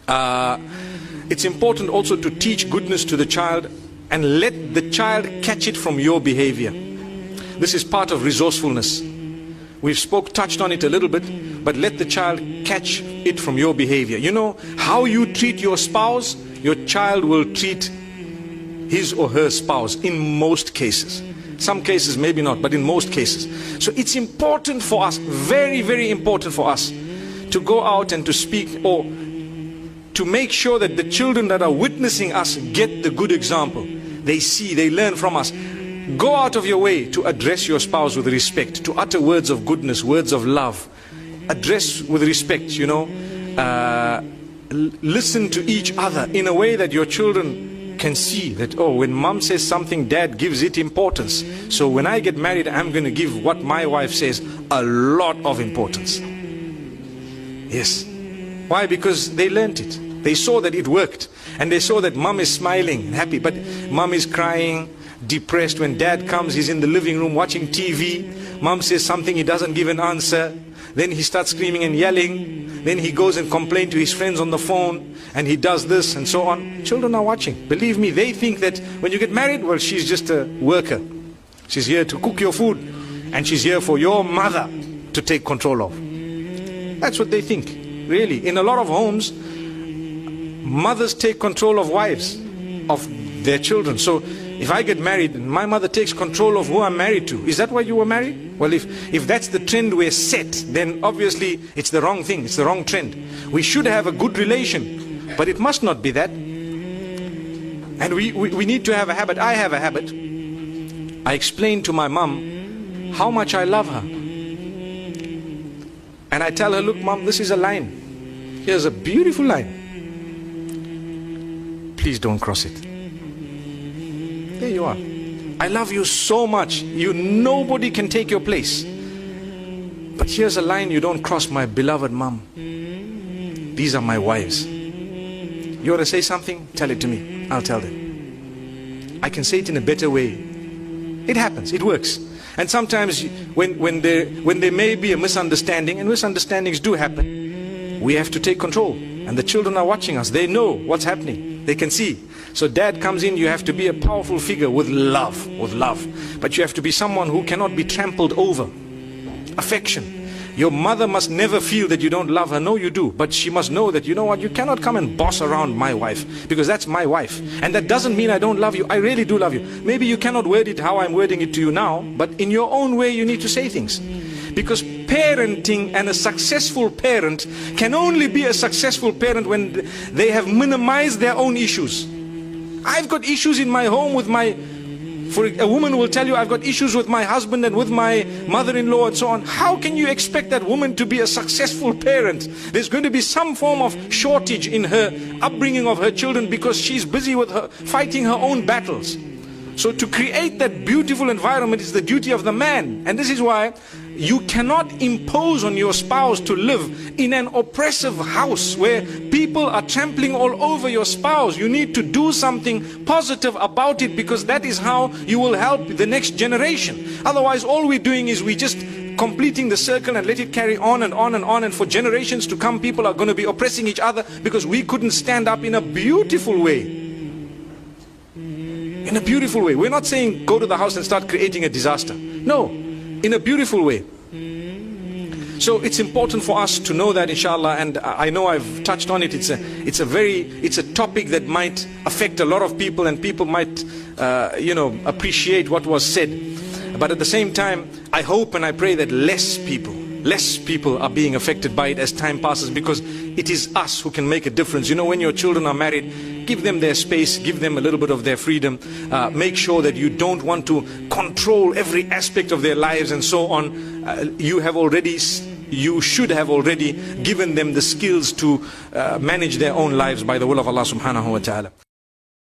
It's important also to teach goodness to the child and let the child catch it from your behavior. This is part of resourcefulness. We've touched on it a little bit, but let the child catch it from your behavior. You know, how you treat your spouse, your child will treat his or her spouse in most cases. Some cases maybe not, but in most cases. So it's important for us, very, very important for us, to go out and to speak, or to make sure that the children that are witnessing us get the good example. They see, they learn from us. Go out of your way to address your spouse with respect, to utter words of goodness, words of love. Address with respect, you know. Listen to each other in a way that your children can see that, oh, when mom says something, dad gives it importance. So when I get married, I'm going to give what my wife says a lot of importance. Yes. Why? Because they learned it. They saw that it worked. And they saw that mom is smiling and happy, but mom is crying, depressed. When dad comes, he's in the living room watching TV. Mom says something, he doesn't give an answer. Then he starts screaming and yelling. Then he goes and complains to his friends on the phone, and he does this and so on. Children are watching. Believe me, they think that when you get married, well, she's just a worker. She's here to cook your food, and she's here for your mother to take control of. That's what they think, really. In a lot of homes, mothers take control of wives, of their children. So if I get married and my mother takes control of who I'm married to, is that why you were married? Well, if that's the trend we're set, then obviously it's the wrong thing, it's the wrong trend. We should have a good relation, but it must not be that. And we need to have a habit. I have a habit. I explain to my mom how much I love her. And I tell her, look mom, this is a line. Here's a beautiful line. Please don't cross it. There you are. I love you so much. Nobody can take your place. But here's a line you don't cross, my beloved mom. These are my wives. You want to say something? Tell it to me. I'll tell them. I can say it in a better way. It happens. It works. And sometimes when there may be a misunderstanding, and misunderstandings do happen, we have to take control. And the children are watching us. They know what's happening. They can see. So dad comes in, you have to be a powerful figure with love, But you have to be someone who cannot be trampled over. Affection. Your mother must never feel that you don't love her. No, you do. But she must know that, you know what, you cannot come and boss around my wife, because that's my wife. And that doesn't mean I don't love you. I really do love you. Maybe you cannot word it how I'm wording it to you now, but in your own way you need to say things. Because parenting, and a successful parent can only be a successful parent when they have minimized their own issues. I've got issues in my home with a woman will tell you, I've got issues with my husband and with my mother-in-law and so on. How can you expect that woman to be a successful parent? There's going to be some form of shortage in her upbringing of her children, because she's busy with fighting her own battles. So to create that beautiful environment is the duty of the man. And this is why you cannot impose on your spouse to live in an oppressive house where people are trampling all over your spouse. You need to do something positive about it, because that is how you will help the next generation. Otherwise, all we're doing is we just completing the circle and let it carry on and on and on. And for generations to come, people are going to be oppressing each other because we couldn't stand up in a beautiful way. In a beautiful way. We're not saying go to the house and start creating a disaster. No, in a beautiful way. So it's important for us to know that, inshallah, and I know I've touched on it. It's a topic that might affect a lot of people, and people might appreciate what was said. But at the same time, I hope and I pray that less people are being affected by it as time passes, because it is us who can make a difference. You know, when your children are married, give them their space, give them a little bit of their freedom. Make sure that you don't want to control every aspect of their lives and so on. You should have already given them the skills to manage their own lives by the will of Allah subhanahu wa ta'ala.